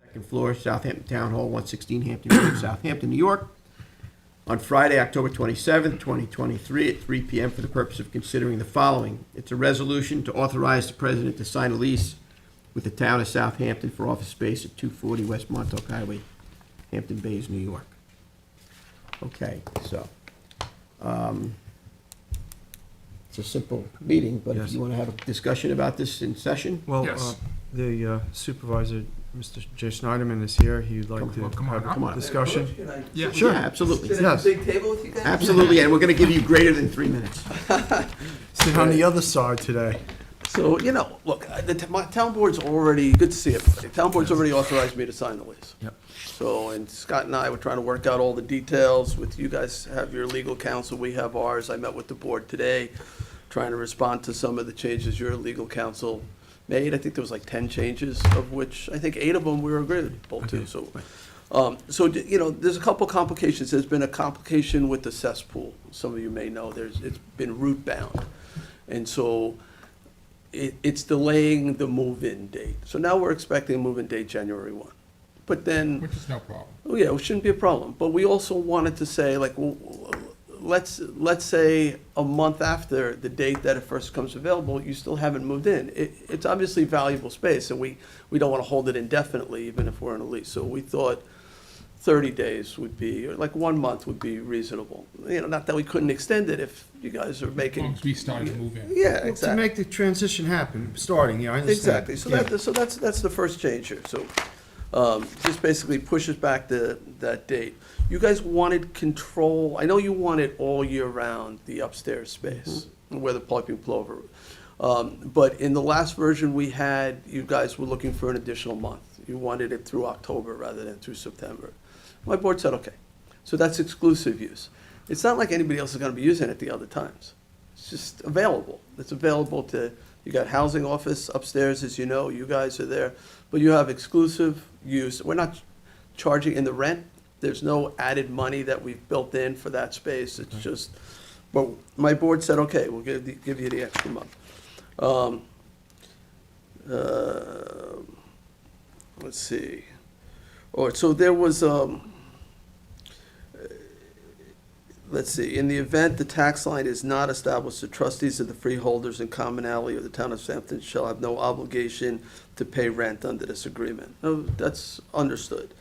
second floor, Southampton Town Hall, 116 Hampton Road, Southampton, New York, on Friday, October 27th, 2023, at 3 p.m. for the purpose of considering the following. It's a resolution to authorize the president to sign a lease with the town of Southampton for office space at 240 West Montauk Highway, Hampton Bays, New York. Okay, so, it's a simple meeting, but if Yes. you want to have a discussion about this in session, Well, Yes. the supervisor, Mr. Jay Schneiderman, is here. He'd like to come on have up. come a on. discussion. Yeah. Sure. Yeah, absolutely. Sit at Yes. the big table with you guys? Absolutely, and we're going to give you greater than 3 minutes. Sit on the other side today. So, look, my town board's already, good to see everybody. Town board's already authorized me to sign the lease. Yep. So, and Scott and I were trying to work out all the details with you guys have your legal counsel, we have ours. I met with the board today, trying to respond to some of the changes your legal counsel made. I think there was like 10 changes, of which I think 8 of them we were agreeable to, so. There's a couple complications. There's been a complication with the cesspool. Some of you may know, it's been root bound. And so it's delaying the move-in date. So now we're expecting a move-in date January 1. But then, Which is no problem. oh yeah, it shouldn't be a problem. But we also wanted to say, like, well, let's say a month after the date that it first comes available, you still haven't moved in. It's obviously valuable space, and we don't want to hold it indefinitely, even if we're in a lease. So we thought 30 days would be, or like 1 month would be reasonable. Not that we couldn't extend it if you guys are As long making. as we started to move in. Yeah, To exactly. make the transition happen, starting, yeah, I understand. Exactly, so Yeah. that's the first change here, so, just basically pushes back that date. You guys wanted control, I know you wanted all year round, the upstairs space, where the piping plover. But in the last version we had, you guys were looking for an additional month. You wanted it through October rather than through September. My board said, okay, so that's exclusive use. It's not like anybody else is gonna be using it the other times. It's just available. It's available to, you got housing office upstairs, as you know, you guys are there, but you have exclusive use. We're not charging in the rent. There's no added money that we've built in for that space. It's just, but my board said, okay, we'll give you the extra month. Let's see. All right, so there was, let's see, in the event the tax line is not established, the trustees of the freeholders and commonality of the town of Southampton shall have no obligation to pay rent under this agreement. No, that's understood.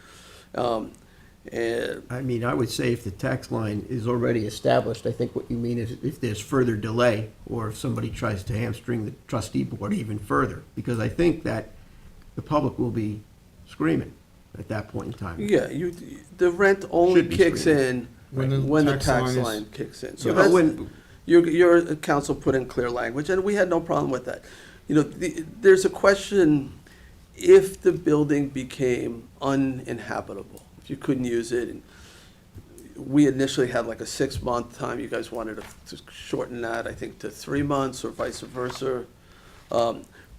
And I mean, I would say if the tax line is already established, I think what you mean is if there's further delay, or if somebody tries to hamstring the trustee board even further, because I think that the public will be screaming at that point in time. yeah, the rent only Should be kicks screened. in when the tax line kicks in. So You know, that's, when- your council put in clear language, and we had no problem with that. There's a question, if the building became uninhabitable, if you couldn't use it, and we initially had like a 6-month time, you guys wanted to shorten that, I think, to 3 months or vice versa.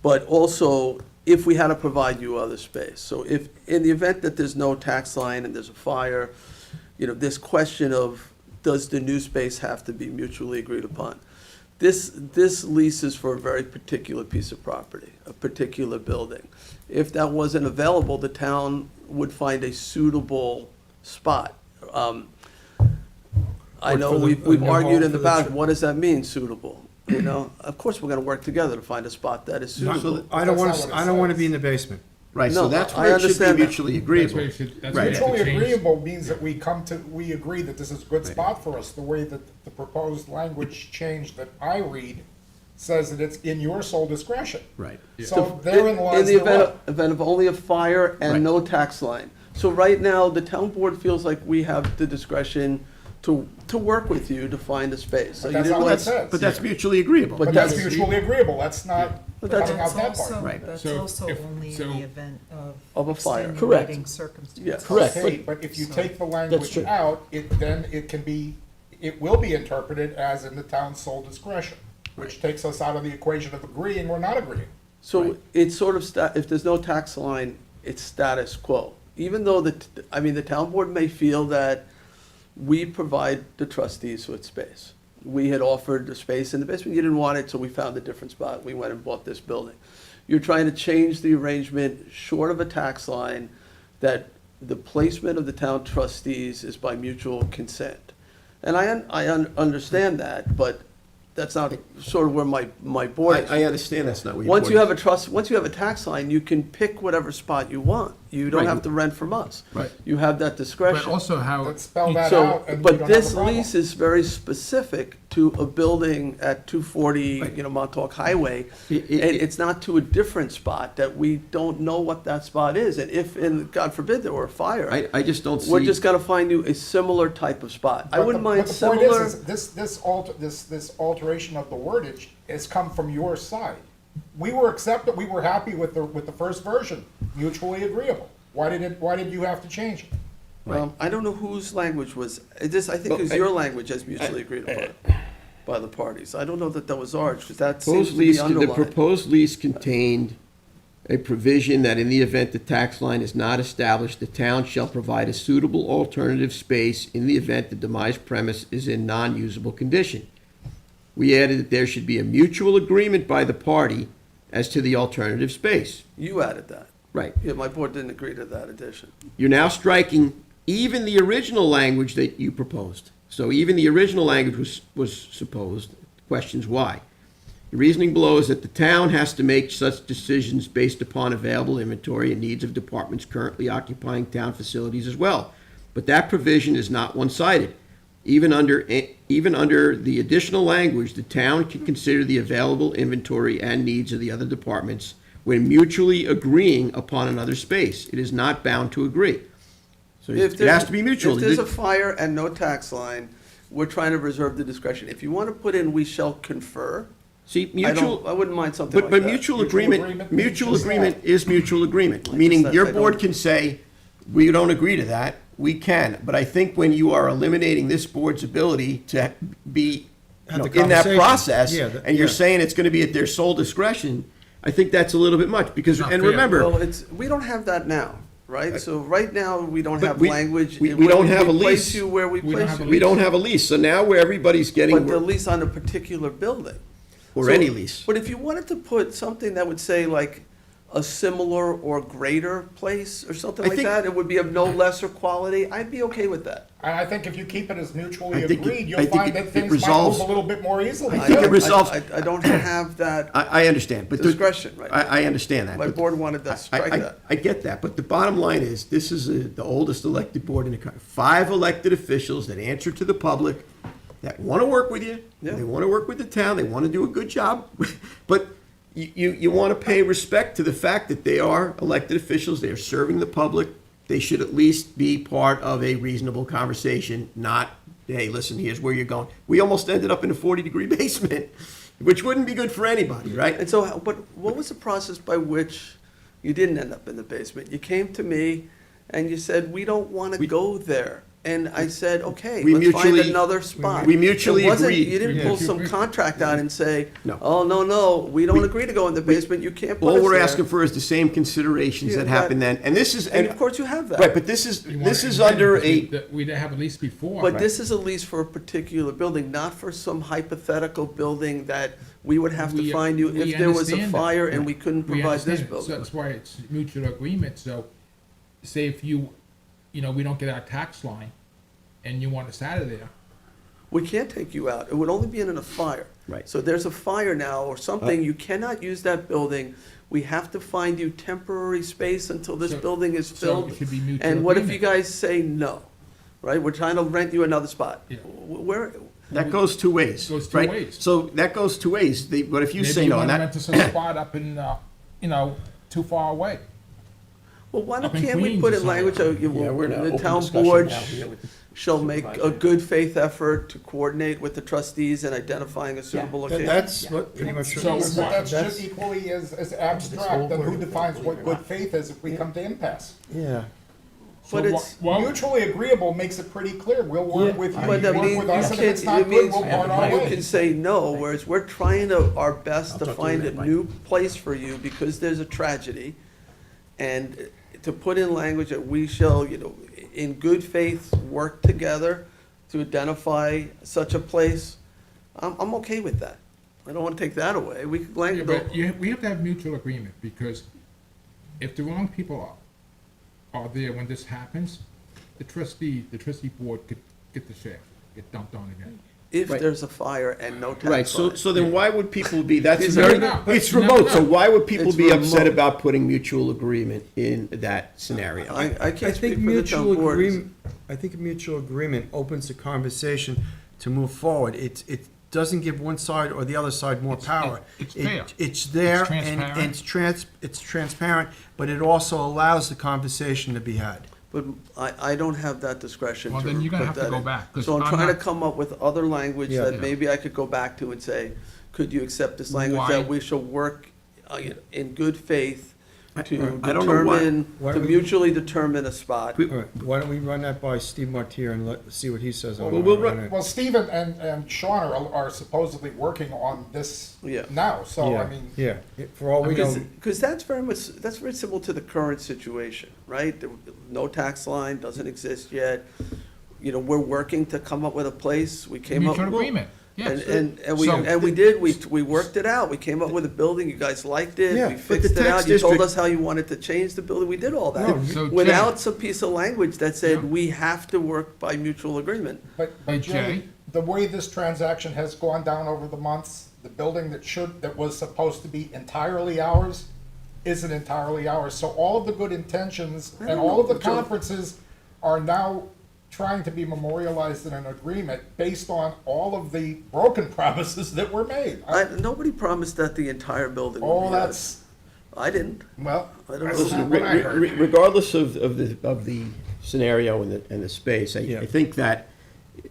But also, if we had to provide you other space. So if, in the event that there's no tax line and there's a fire, this question of, does the new space have to be mutually agreed upon? This lease is for a very particular piece of property, a particular building. If that wasn't available, the town would find a suitable spot. I know we've argued in the back, what does that mean, suitable? Of course, we're gonna work together to find a spot that is suitable. I don't want That's to, not what it I don't want to says. be in the basement. Right, so No, that's I where it should be understand that. mutually That's agreeable. where you should, that's Right. where you have Mutually to change. agreeable means that we agree that this is a good spot for us. The way that the proposed language change that I read says that it's in your sole discretion. Right. So therein In lies the the rub. event of only a fire Right. and no tax line. So right now, the town board feels like we have the discretion to work with you to find a space. So But you that's didn't not what let- it says. But that's mutually agreeable. But But that's that's- mutually agreeable, that's not But that's- cutting out that That's part. also, Right. that's So also if- only in so- the event Of a fire. Correct. extenuating circumstances. Yeah, correct. Okay, but if you So- take the That's language true. out, it will be interpreted as in the town's sole discretion, which takes us out of the equation of agreeing or not agreeing. So it's sort of, if there's no tax line, it's status quo. Even though the town board may feel that we provide the trustees with space. We had offered the space in the basement, you didn't want it, so we found a different spot, we went and bought this building. You're trying to change the arrangement short of a tax line that the placement of the town trustees is by mutual consent. And I understand that, but that's not sort of where my board is. I understand that's not what you're. Once you have a tax line, you can pick whatever spot you want. You don't Right. have to rent from us. Right. You have that But discretion. also how. Let's spell that So, out, and we but don't have this a problem. lease is very specific to a building at 240, Right. Montauk Highway. It- And it- it's not to a different spot that we don't know what that spot is. And if, and God forbid, there were a fire, I just don't see. we're just gonna find you a similar type of spot. I But wouldn't the- mind but the point similar. is this alteration of the wordage has come from your side. We were happy with the first version, mutually agreeable. Why did you have to change it? I don't know whose language was, I think it was Well, your language as mutually agreed upon by the parties. I don't know that that was ours, because that seems Proposed to be lease, the underlined. proposed lease contained a provision that in the event the tax line is not established, the town shall provide a suitable alternative space in the event the demised premise is in non-usable condition. We added that there should be a mutual agreement by the party as to the alternative space. You added that. Right. Yeah, my board didn't agree to that addition. You're now striking even the original language that you proposed. So even the original language was supposed, questions why. The reasoning below is that the town has to make such decisions based upon available inventory and needs of departments currently occupying town facilities as well. But that provision is not one-sided. Even under the additional language, the town can consider the available inventory and needs of the other departments when mutually agreeing upon another space. It is not bound to agree. So If it there's- has to be mutual. If there's a fire and no tax line, we're trying to reserve the discretion. If you want to put in, we shall confer, See, I wouldn't mind something like but that. mutual Mutual agreement, agreement mutual means just agreement is mutual agreement. I Meaning just- your I board don't- can say, we don't agree to that, we can. But I think when you are eliminating this board's ability to be, Have the in that conversation. process, Yeah, and you're yeah. saying it's gonna be at their sole discretion, I think that's a little bit much, because, Not and fair. remember, Well, we don't have that now, right? So right now, we don't But have we- language. we and where don't have a place lease. you where we We don't place have a you. we don't have a lease, so now where everybody's getting, But the lease on a particular building. or So- any lease. But if you wanted to put something that would say like a similar or greater place or something I like think- that, it would be of no lesser quality, I'd be okay with that. And I think if you keep it as mutually I think it- agreed, I you'll think find it- that it things might resolves- move a little bit more easily. I think it too. resolves- I don't have that I understand, but. the- discretion right now. I understand that. My but- board wanted to strike I that. I get that, but the bottom line is, this is the oldest elected board in the country. 5 elected officials that answer to the public, that want to work with you. Yeah. They want to work with the town, they want to do a good job. But you want to pay respect to the fact that they are elected officials, they are serving the public. They should at least be part of a reasonable conversation, not, hey, listen, here's where you're going. We almost ended up in a 40-degree basement, which wouldn't be good for anybody, right? And so, but what was the process by which you didn't end up in the basement? You came to me and you said, we don't want to go there. And I said, okay, We let's find mutually- another spot. we mutually It wasn't- agreed. You didn't Yeah. pull some contract out and say, No. oh, no, we don't agree to go in the basement, you can't put All us we're there. asking for is the same considerations Yeah, that happened then, and this is, And of course you have that. right, but this is, We want this it is in under because a, we didn't have a lease before. But this is a lease for a particular building, not for some hypothetical building that we would have to We- find you we if there was a understand that. fire and we couldn't We provide this understand it. So building. that's why it's mutual agreement, so say if you know, we don't get our tax line and you want us out of there, We can't take you out. It would only be in a fire. Right. So there's a fire now or something, you cannot use that building. We have to find you temporary space until this So- building is so filled. it should be mutual And what if you agreement. guys say no? Right? We're trying to rent you another spot. Yeah. Where, that goes two ways, Goes two right? ways. So that goes two ways, but if you maybe say you no, want and to that, rent us a spot up in, too far away. well, why Up in can't we Queens put or in language, something. the town board shall make a good faith effort to coordinate with the trustees in identifying a suitable location? That's what pretty much. So But that's that's- just equally as abstract, then who defines what good faith is if we come to impasse? Yeah. But it's- Mutually agreeable makes it pretty clear, we'll work with you, you But that work means, with us, you and if it's can't, not it good, means we'll part our you ways. can say no, whereas we're trying our best to find a new place for you because there's a tragedy. And to put in language that we shall, in good faith, work together to identify such a place, I'm okay with that. I don't want to take that away. We could Yeah, language, but we have to have mutual agreement, because if the wrong people are there when this happens, the trustee board could get the shaft, get dumped on again. If Right. there's a fire and no tax Right, so, line. so then why would people be, that's It's very, remote. it's No, remote, no. so why would people It's be upset remote. about putting mutual agreement in that scenario? I I can't think speak for the town mutual board. agreement, I think a mutual agreement opens the conversation to move forward. It doesn't give one side or the other side more power. it's It- fair. It's there It's and transparent. it's transparent, but it also allows the conversation to be had. But I don't have that discretion Well, to then you're gonna put have to that go in. back, 'cause So I'm I'm trying to not- come up with other language Yeah. that Yeah. maybe I could go back to and say, could you accept this language Why? that we shall work in good faith to I don't know why- determine, why to we- mutually determine a spot? We- All right, why don't we run that by Steve Martier and see what he says on Well, we'll on run- it. Well, Stephen and Sean are supposedly working on this Yeah. now, so Yeah, I mean, yeah, for all we know, Because that's that's very similar to the current situation, right? No tax line, doesn't exist yet. You know, we're working to come up with a place. We came up. Mutual agreement, yes. And we did, we worked it out. We came up with a building, you guys liked it, Yeah, we but fixed the it tax out. You told district- us how you wanted to change the building, we did all No, that. So, Jay- Without some piece of language that Yeah. said, we have to work by mutual agreement. but Hey, Jay, Jay? the way this transaction has gone down over the months, the building that was supposed to be entirely ours isn't entirely ours. So all of the good intentions I and don't all of know, the Joe. conferences are now trying to be memorialized in an agreement based on all of the broken promises that were made. Nobody promised that the entire building would Oh, be ours. that's, I didn't. well, I don't that's know. Listen, not what I heard. regardless of the scenario and the space, Yeah. I think that,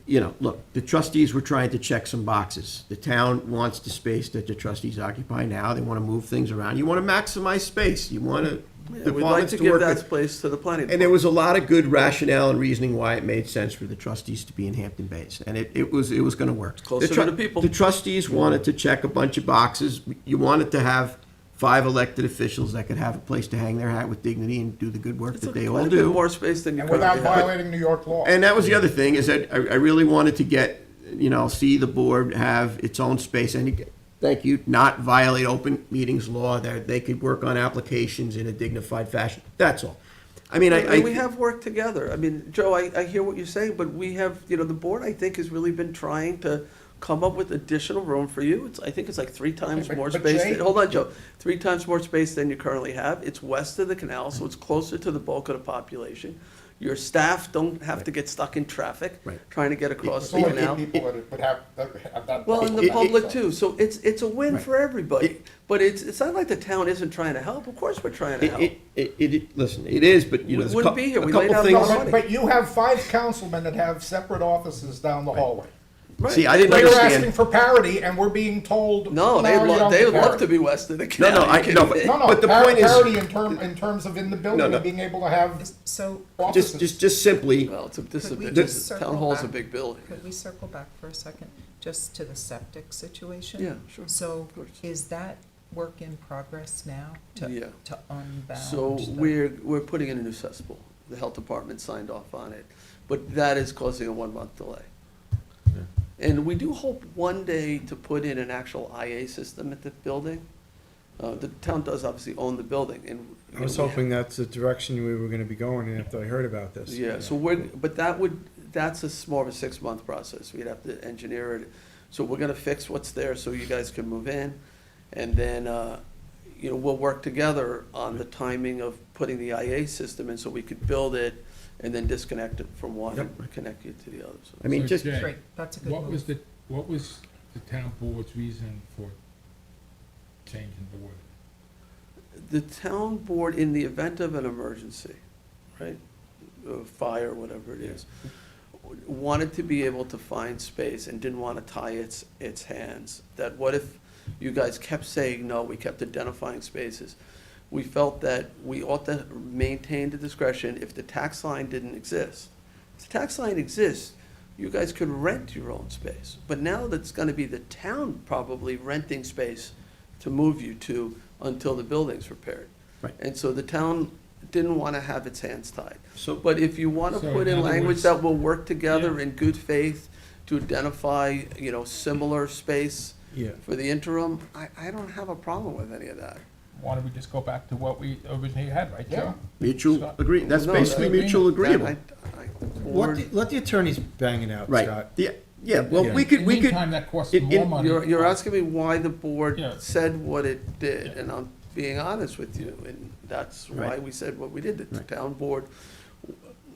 you know, look, the trustees were trying to check some boxes. The town wants the space that the trustees occupy now. They want to move things around. You want to maximize space. You want to, Yeah, the We'd like departments to to give work that with. place to the planning And there board. was a lot of good rationale and reasoning why it made sense for the trustees to be in Hampton Bays, and it was going to work. Closer to the people. The trustees wanted to check a bunch of boxes. You wanted to have 5 elected officials that could have a place to hang their hat with dignity and do the good work It's that a they all quite a bit do. more space than you And currently without have. violating New York law. And that was the other thing, is that I really wanted to get, you know, see the board have its own space, and thank you, not violate open meetings law, that they could work on applications in a dignified fashion. That's all. I mean, And we have worked together. I mean, Joe, I hear what you're saying, but we have, you know, the board, I think, has really been trying to come up with additional room for you. I think it's like 3 times But- more but space. Jay- Hold on, Joe. 3 times more space than you currently have. It's west of the canal, so it's closer to the bulk of the population. Your staff don't have to get stuck in traffic Right. trying to get across There's the only canal. 8 people that would have that. Well, and the It- public too. So it's a win Right. for everybody. It- But it's not like the town isn't trying to help. Of course, we're trying to help. Listen, it is, but, you know, We there's wouldn't be here. a We couple might have things. no No, money. but you have 5 councilmen that have separate offices down the hallway. Right. See, I didn't They're asking understand. for parity, and we're being told, No, no, you don't they'd get love parity. to be west of the No, canal. no, You I, kidding no, me? No, but the par- point is, parity in terms of in the building, no. and being able to have So offices. just simply, Well, this is a Could we big, just town circle hall's a back? big building. could we circle back for a second, just to the septic situation? Yeah, sure. So Of course. is that work in progress now Yeah. to unbound? So the- we're putting in a new cesspool. The health department signed off on it, but that is causing a 1-month delay. And we do hope one day to put in an actual IA system at the building. The town does obviously own the building, and. I was hoping that's the direction we were gonna be going in after I heard about this. Yeah, so but that's more of a 6-month process. We'd have to engineer it. So we're gonna fix what's there so you guys can move in. And then, you know, we'll work together on the timing of putting the IA system in so we could build it and then disconnect it from one and connect you to the other. So- I mean, So, just, Jay, Great, that's a good What was move. what was the town board's reason for changing the word? The town board, in the event of an emergency, right, fire, whatever it is, wanted to be able to find space and didn't want to tie its hands. That what if you guys kept saying no, we kept identifying spaces. We felt that we ought to maintain the discretion if the tax line didn't exist. If the tax line exists, you guys could rent your own space. But now that's gonna be the town probably renting space to move you to until the building's repaired. Right. And so the town didn't want to have its hands tied. so, But if you want to So put in in other language words- that will work together Yeah. in good faith to identify, you know, similar space Yeah. for the interim, I don't have a problem with any of that. why don't we just go back to what we originally had, right, Yeah. Joe? Mutual Scott? agree, that's No, basically that- mutual agreeable. Let the attorneys bang it out, Right, Scott. yeah, well, Yeah. we could, In the we could, meantime, that costs it- more it- money. You're asking me why the board Yeah. said what it did, Yeah. and I'm being honest with you, and that's why Right. we said what we did. The Right. town board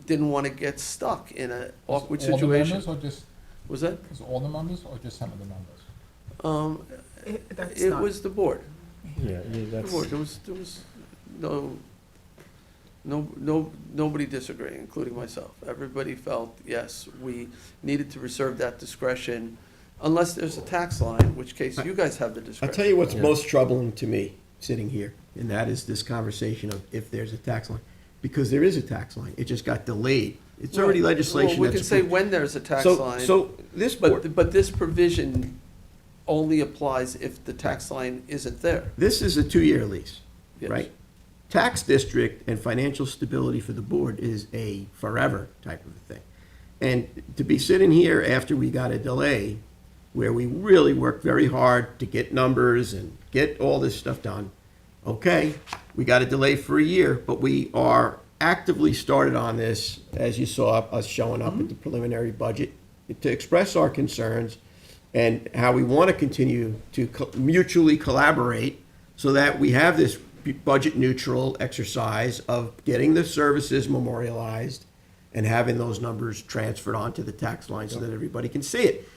didn't want to get stuck in an awkward All the situation. members, or just, Was that? is all the members, or just some of the members? That's It not, was the board. Yeah, The board. There was nobody disagreeing, including myself. Everybody felt, yes, we needed to reserve that discretion, unless there's a tax line, in which case you guys have the I'll discretion. tell you what's Yeah. most troubling to me, sitting here, and that is this conversation of if there's a tax line. Because there is a tax line, it just got delayed. It's already Well, legislation we that's can say approved. when there's a tax So, line. so this board, But this provision only applies if the tax line isn't there. this is a 2-year lease, Yes. right? Tax district and financial stability for the board is a forever type of a thing. And to be sitting here after we got a delay, where we really worked very hard to get numbers and get all this stuff done, okay, we got a delay for a year, but we are actively started on this, as you saw us showing up at the preliminary budget, to express our concerns and how we want to continue to mutually collaborate so that we have this budget neutral exercise of getting the services memorialized and having those numbers transferred onto the tax line so that everybody can see it.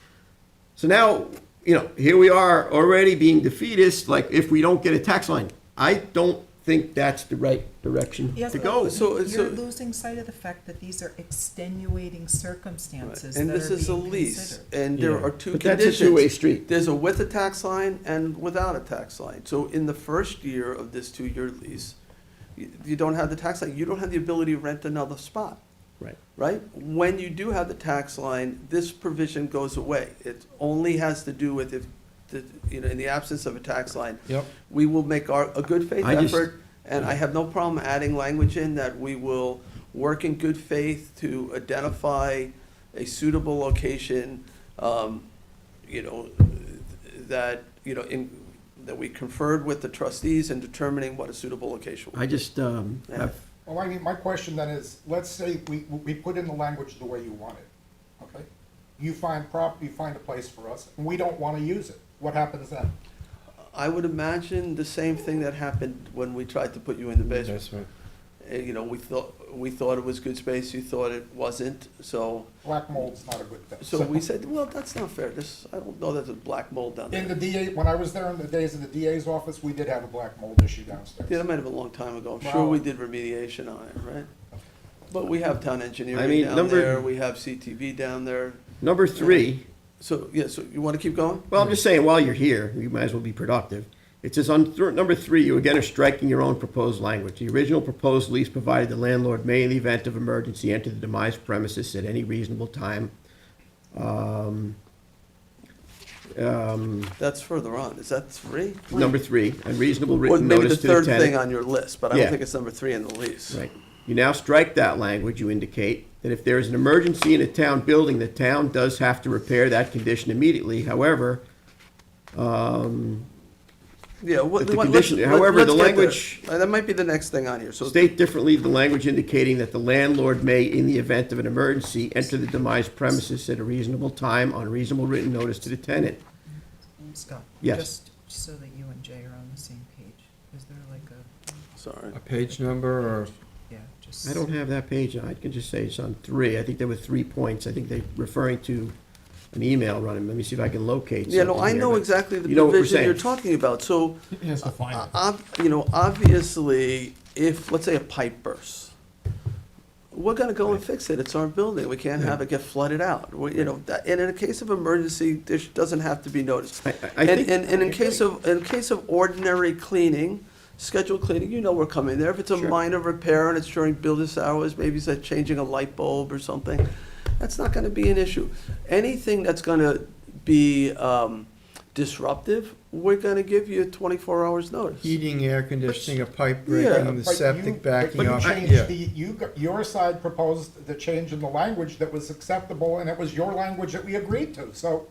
So now, here we are already being defeatist, like if we don't get a tax line. I don't think that's the right direction yes, to go. So- you're losing sight of the fact that these are extenuating circumstances that And are this is a being lease, considered. and there Yeah. are two But conditions. that's a two-way street. There's a with a tax line and without a tax line. So in the first year of this 2-year lease, you don't have the tax line, you don't have the ability to rent another spot, Right. right? When you do have the tax line, this provision goes away. It only has to do with if, in the absence of a tax line, Yep. we will make a good faith I just- effort, and I have no problem adding language in that we will work in good faith to identify a suitable location, that we conferred with the trustees in determining what a suitable location I was. just have, Well, I mean, my question then is, let's say we put in the language the way you want it, okay? You find a place for us, and we don't want to use it. What happens then? I would imagine the same thing that happened when we tried to put you in the basement. That's right. We thought it was good space, you thought it wasn't, so Black mold's not a good thing. So we said, well, that's not fair, I don't know that there's black mold down In the there. DA, when I was there in the days of the DA's office, we did have a black mold issue downstairs. Yeah, that might have been a long time ago, I'm sure Wow. we did remediation on it, right? But we have town I engineering mean, down number- there, we have CTV down there, number 3, so, yeah, so you wanna keep going? well, I'm just saying, while you're here, you might as well be productive. It says on number 3, you again are striking your own proposed language. The original proposed lease provided the landlord may, in the event of emergency, enter the demised premises at any reasonable time. That's further on, is that 3? Number 3, and reasonable Or written maybe the notice to the third thing tenant. on your list, but I don't Yeah. think it's number 3 in the lease. Right. You now strike that language, you indicate that if there is an emergency in a town building, the town does have to repair that condition immediately. However, Yeah, But the condition- however, let's the get there. language- That might be the next thing on here, so. state differently the language indicating that the landlord may, in the event of an emergency, enter the demised premises at a reasonable time on reasonable written notice to the tenant. Scott, Yes. just so that you and Jay are on the same page, is there like Sorry. A page number or, yeah, just. I don't have that page, I can just say it's on 3. I think there were 3 points. I think they're referring to an email running. Let me see if I can locate Yeah, no, something I here, know but exactly the you know what we're provision you're saying. talking about, so. He has to find it. Obviously, if, let's say, a pipe bursts, we're gonna go and fix it, it's our building, we can't have it get flooded out. And in a case of emergency, there doesn't have to be notice. I And, think- and in case of ordinary cleaning, scheduled cleaning, we're coming there. If it's a Sure. minor repair and it's during business hours, maybe it's like changing a light bulb or something, that's not gonna be an issue. Anything that's gonna be disruptive, we're gonna give you 24 hours notice. heating, air conditioning, a pipe Yeah, breaking, the But septic you backing up. changed Yeah. your side proposed the change in the language that was acceptable, and it was your language that we agreed to, so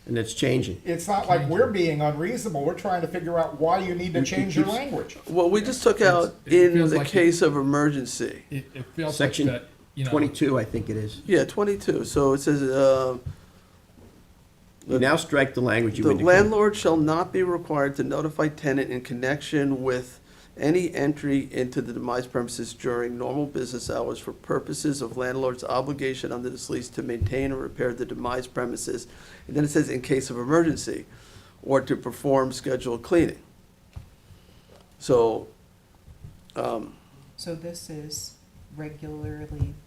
and it's changing. It's not like we're being unreasonable, we're trying to figure out why you need to change your language. Well, we just took out It in feels the like it- case of emergency. It feels like Section that, you know. 22, I think it is. Yeah, 22. So it says, You now strike the language you the indicated. landlord shall not be required to notify tenant in connection with any entry into the demise premises during normal business hours for purposes of landlord's obligation under this lease to maintain or repair the demise premises. And then it says in case of emergency, or to perform scheduled cleaning. So, So this is regular maintenance.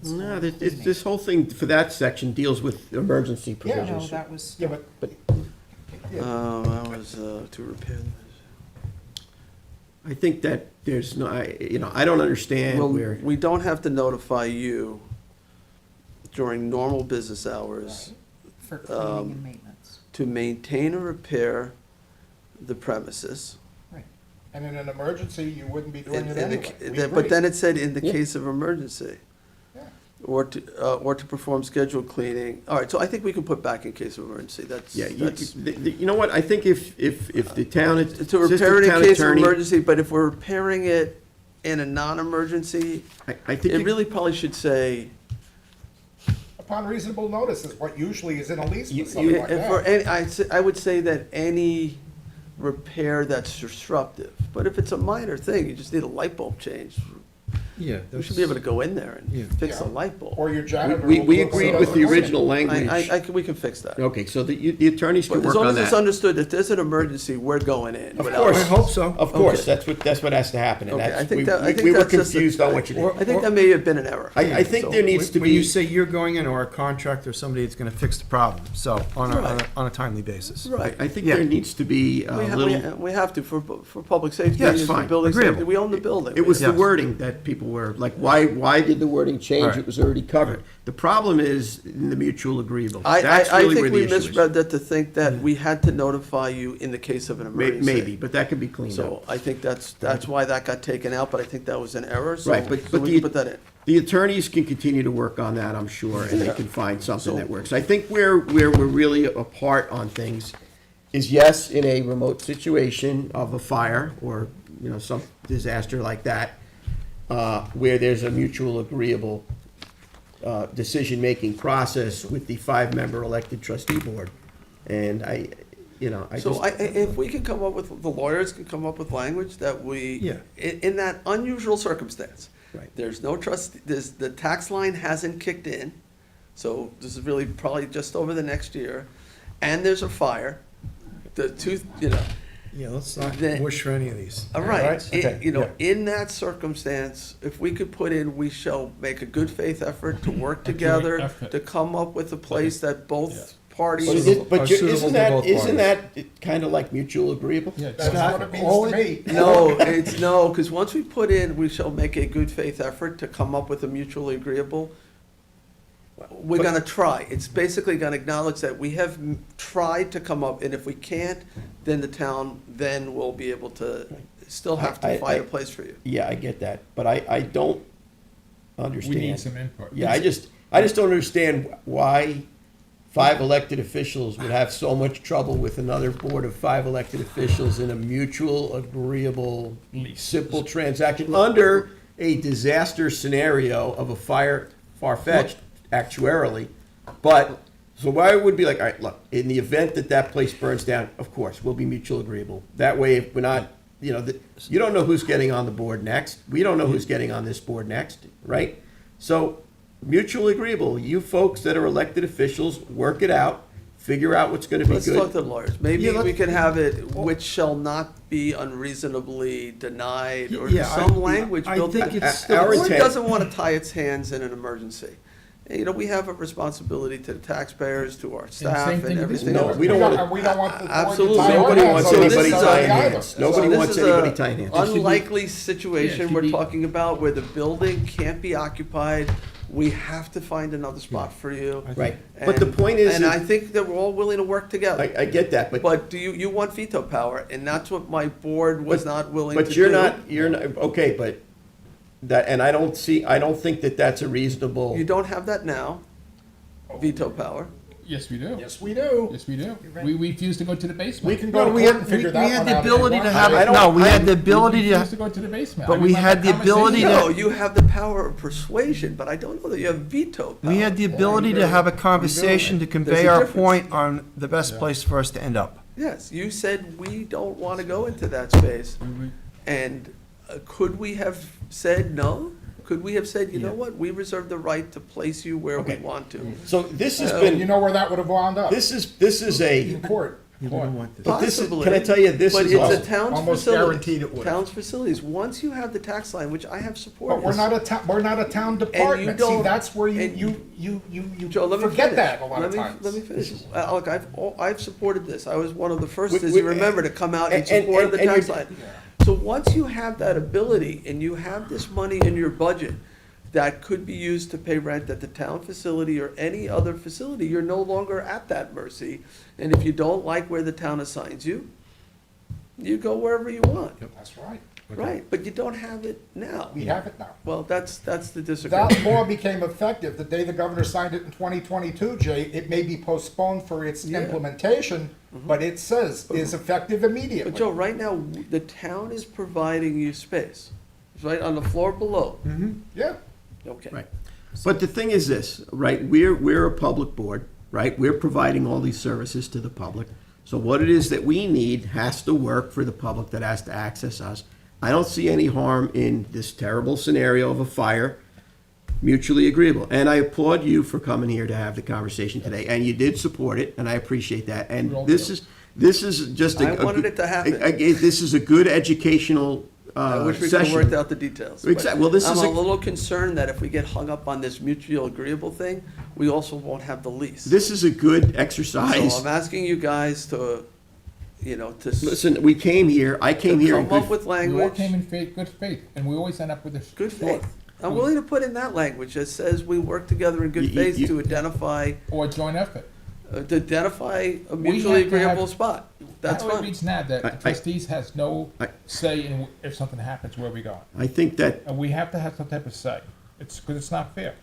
No, or this whole thing for that section deals with emergency Yeah. cleaning. provisions. No, that was, Yeah, but, yeah, that was to repair. I think that there's no, I don't understand Well, where, we don't have to notify you during normal business hours for cleaning and maintenance, to maintain or repair the premises. right. and in an emergency, you wouldn't be doing In- it in the anyway. ca- We But agree. then it said in the Yeah. case of emergency, Yeah. or to perform scheduled cleaning. All right, so I think we can put back in case of emergency, that's, yeah, that's, you know what, I think if the town, to repair assistant it in town case of attorney, emergency, but if we're repairing it in a non-emergency, I think it you- really probably should say, Upon reasonable notice is what usually is in a lease You- with something like if for that. any, I would say that any repair that's disruptive, but if it's a minor thing, you just need a light bulb change, Yeah. we should be able to go in there Yeah. and fix the Yeah. light bulb. Or your janitor. we will we look so agreed it with the doesn't work. original language. We can fix that. Okay, so the attorneys can But as work long on as it's that. understood that there's an emergency, we're going in. Of without- course. I hope so. Of course, Okay. that's what has to happen, and Okay, I that's, think that- I think we were that's just a- confused on what you or- did. I think that may have been an error. I think So- there needs to When you be, say you're going in, or a contractor, or somebody that's gonna fix the problem, so, on a, Right. on a timely basis. Right. I think Yeah. there needs to be a little, We have to for public safety, Yeah, it's and for fine. building Agreeable. safety. We own the building. it was the Yes. wording that people were, like, why did the wording change? Right. It was already covered. The problem is in the mutual agreeable. I That's really think where the we issue is. misread that to think that we had to notify you in the case of an emergency. Maybe, but that could be cleaned So up. I think that's why that got taken out, but I think that was an error, so Right, but we the- can put that in. The attorneys can continue to work on that, I'm sure, and they Yeah. can find something So- that works. I think where we're really apart on things is, yes, in a remote situation of a fire or, some disaster like that, where there's a mutual agreeable decision-making process with the five-member elected trustee board. And I So just, if we can come up with, the lawyers can come up with language that we, Yeah. in that unusual circumstance. Right. There's no trust, the tax line hasn't kicked in, so this is really probably just over the next year, and there's a fire, the two, Yeah, let's not Then- wish for any of these. all right, Okay, yeah. in that circumstance, if we could put in, we shall make a good faith effort to work together, effort. to come up with a place that both parties. but Are suitable to both isn't parties. that kind of like mutual agreeable? Yeah, That's Scott, what it means to me. No, because once we put in, we shall make a good faith effort to come up with a mutually agreeable, we're gonna try. It's basically gonna acknowledge that we have tried to come up, and if we can't, then the town then will be able to, still have to find a place for you. Yeah, I get that, but I don't understand. we need some input. Yeah, I just don't understand why five elected officials would have so much trouble with another board of five elected officials in a mutual agreeable, simple transaction under a disaster scenario of a fire, far-fetched actuarially. But, so why it would be like, all right, look, in the event that that place burns down, of course, we'll be mutual agreeable. That way, if we're not, you don't know who's getting on the board next. We don't know who's getting on this board next, right? So, mutual agreeable, you folks that are elected officials, work it out, figure out what's gonna be Let's talk to good. the lawyers. Maybe Yeah, we can have it, which shall not be unreasonably denied, or Yeah, some language I built think in. it's Our The board intent- doesn't want to tie its hands in an emergency. We have a responsibility to the taxpayers, to our staff, same thing and with this everything. No, else. we don't want, And we don't want the board to Absolutely. tie our nobody hands wants on this anybody necessarily tying either. hands. Nobody This wants is anybody a tying hands. Unlikely Yeah, situation it should we're be- talking about where the building can't be occupied. We have to find another spot for you. Right, but the And- point is, And I think that we're all willing to work together. I get that, but. But you want veto power, and that's what my board was not willing to do. But you're not, okay, but that, and I don't think that that's a reasonable, You don't have that now, veto power. Yes, we do. Yes, we do. Yes, we do. You're right. We refuse to go to the basement. We can go No, to we court had, and we figure we that had one the out. if ability you to want. have, no, we had the ability We refuse to to, go to the basement. but I we remember had the ability conversation. to- No, you have the power of persuasion, but I don't know that you have veto power. we had the ability to have a conversation to convey There's a our difference. point on the best place for us to end up. Yes, you said we don't want to go into that space. And could we have said no? Could we have said, you know Yeah. what, we reserve the right to place you where we Okay. want to? So this has You been, know where that would have wound up? this is a, In court. We don't want this. But this is- Possibly. can I tell you, this but is it's also- a town's Almost facility. guaranteed it would. Town's facilities. Once you have the tax line, which I have supported. But we're not a town, we're not a town department. See, don't- that's where and- you Joe, let me forget finish. that a lot of Let me- times. Let me finish. Look, I've supported this. I was one of the first, We- as we- you remember, to come out and and- support the and tax you're- line. So once you have that ability and you have this money in your budget that could be used to pay rent at the town facility or any other facility, you're no longer at that mercy. And if you don't like where the town assigns you, you go wherever you want. That's right. Right, but you don't have it now. We have it now. Well, that's the disagreement. That law became effective the day the governor signed it in 2022, Jay. It may be postponed for its Yeah. implementation, but it says is effective immediately. But Joe, right now, the town is providing you space. It's right on the floor below. Yeah. Okay. right. But the thing is this, right, we're a public board, right? We're providing all these services to the public. So what it is that we need has to work for the public that has to access us. I don't see any harm in this terrible scenario of a fire, mutually agreeable. And I applaud you for coming here to have the conversation today, and you did support it, and I appreciate that. And We all this do. this is just a. I wanted it to happen. This is a good educational I wish we could session. have worked out the details. but Exactly. Well, this I'm is a a- little concerned that if we get hung up on this mutual agreeable thing, we also won't have the lease. This is a good So exercise. I'm asking you guys to, to Listen, we came here, I came here in come up good, with We all language. came in good faith, and we always end up with a. Good short- faith. I'm willing to put in that language that says we work together in good You- faith you- to identify, Or joint effort. to identify a We mutually have to have- agreeable spot. That's How it fine. reads now that I- the trustees has no I- say in if something happens, where we go. I think that, And we have to have some type of say. Because it's not fair.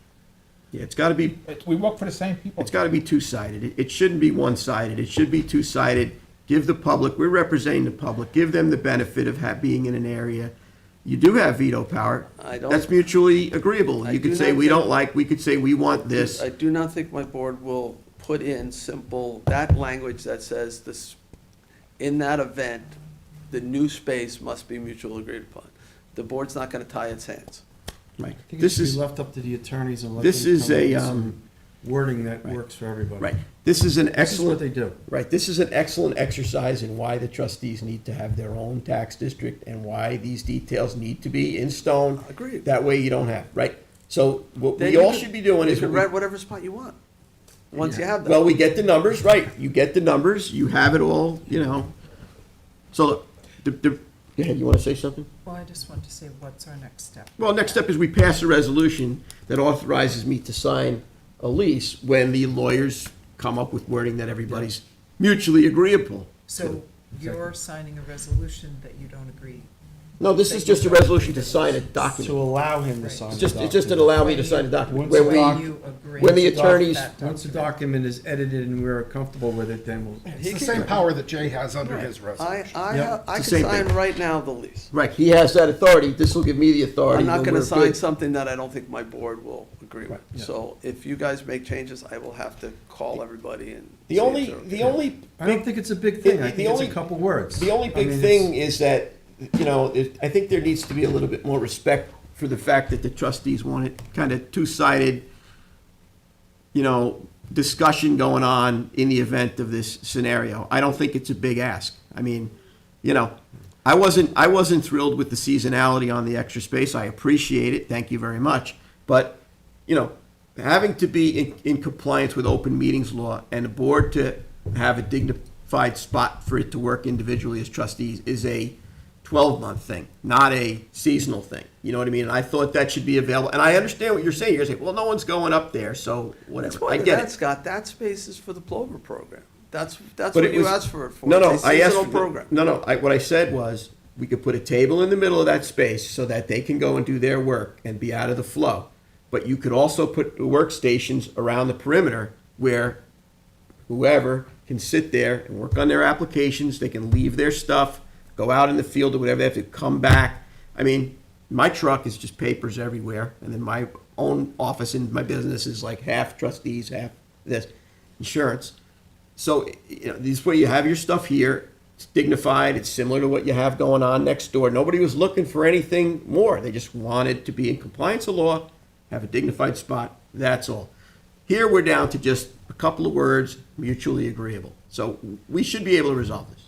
yeah, it's gotta be, We work for the same people. it's gotta be two-sided. It shouldn't be one-sided. It should be two-sided. Give the public, we're representing the public, give them the benefit of being in an area. You do have veto power. I don't- That's mutually agreeable. I You do could say, not we don't think- like, we could say, we want this. I do not think my board will put in simple, that language that says this, in that event, the new space must be mutually agreed upon. The board's not gonna tie its hands. Right. I think it This should be is, left up to the attorneys and let this them is come up a, with some wording that right. works for everybody. right. This is an This is what excellent. they do. Right, this is an excellent exercise in why the trustees need to have their own tax district and why these details need to be in stone. Agreed. That way you don't have, right? So what Then we you all could- should be doing You is, can what we- rent whatever spot you want, once you have that. well, we get the numbers, right, you get the numbers, you have it all, So, look, go ahead, you wanna say something? Well, I just want to say, what's our next step? Well, next step is we pass a resolution that authorizes me to sign a lease when the lawyers come up with wording that everybody's mutually agreeable. So you're signing a resolution that you don't agree. No, this is just a resolution to sign a document. To allow him to Right. sign. It's the just to document. allow me to sign a document. Once When the we, doc- You agree. when the to attorneys- that Once the document. document is edited and we're comfortable with it, then we'll. It's the same power that Jay has under his I, resolution. I, Yep. I It's can the same sign thing. right now the lease. right, he has that authority, this will give me the authority. I'm not when gonna we're sign good. something that I don't think my board will agree with. Right, yeah. So if you guys make changes, I will have to call everybody and. The see if only, they're okay. the only, I don't think it's a big thing. I The think it's a only- couple words. the only I big mean, thing is that, I think there needs to be a little bit more respect for the fact that the trustees want it kind of two-sided, discussion going on in the event of this scenario. I don't think it's a big ask. I mean, I wasn't thrilled with the seasonality on the extra space. I appreciate it. Thank you very much. But, having to be in compliance with open meetings law and the board to have a dignified spot for it to work individually as trustees is a 12-month thing, not a seasonal thing. You know what I mean? And I thought that should be available. And I understand what you're saying. You're saying, well, no one's going up there, so It's whatever. more I than get that, it. Scott, that space is for the Plover program. That's But what it you was- asked for it for. No, no, It's a I asked. seasonal program. What I said was, we could put a table in the middle of that space so that they can go and do their work and be out of the flow. But you could also put workstations around the perimeter where whoever can sit there and work on their applications, they can leave their stuff, go out in the field or whatever, they have to come back. I mean, my truck is just papers everywhere, and then my own office in my business is like half trustees, half this, insurance. So, you know, this way you have your stuff here, it's dignified, it's similar to what you have going on next door. Nobody was looking for anything more, they just wanted to be in compliance with law, have a dignified spot, that's all. Here, we're down to just a couple of words, mutually agreeable. So we should be able to resolve this.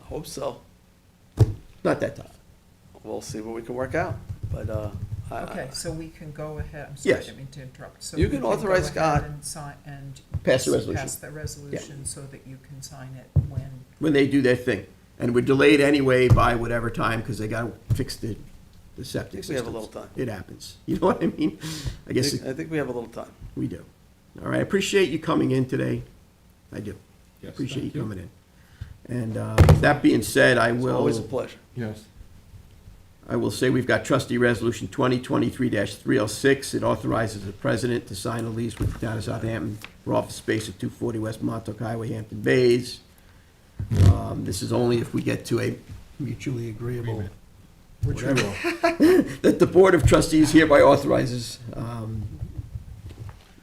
I hope so. Not that tough. We'll see what we can work out, but, Okay, so we can go ahead, I'm sorry, I Yes. didn't mean to interrupt. So You we can go authorize ahead Scott. and sign, and Pass the resolution. pass the resolution so that you can sign it when, When they do their thing. And we're delayed anyway by whatever time, because they gotta fix the septic I think we have a systems. little time. It happens. You know what I mean? I guess I think we have a little time. we do. All right, I appreciate you coming in today. I do. Yes, Appreciate you thank you. coming in. And that being said, I It's always a will, pleasure. Yes. I will say we've got trustee resolution 2023-306. It authorizes the president to sign a lease with the town of Southampton for office space at 240 West Montauk Highway, Hampton Bays. This is only if we get to a mutually agreeable, Which we will. that the Board of Trustees hereby authorizes,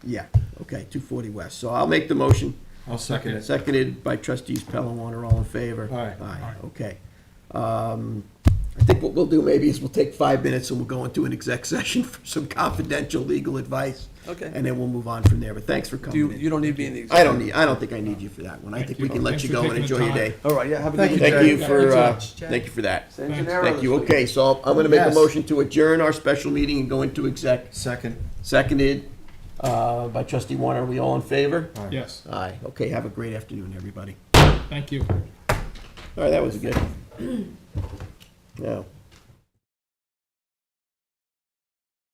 yeah, okay, 240 West. So I'll make the motion. I'll second it. Seconded by trustees Pell and Warner, all in favor? Aye. Aye, okay. I think what we'll do maybe is we'll take 5 minutes and we'll go into an exec session for some confidential legal advice. Okay. And then we'll move on from there, but thanks for Do coming you, in. you don't need me in the. I don't think I need you for that one. I Thank think you. we can let Thanks you for go and taking the enjoy your time. day. All right, yeah, have a good Thank you, weekend. Thank you Jay. for, Thanks, Jay. thank you for that. San Thanks. Gennaro Thank this you. week. Okay, so I'm gonna make a Yes. motion to adjourn our special meeting and go into exec. Second. Seconded, by trustee Warner. Are we all in favor? Aye. Yes, Aye. Okay, have a great afternoon, everybody. thank you. All right, that was good. Now,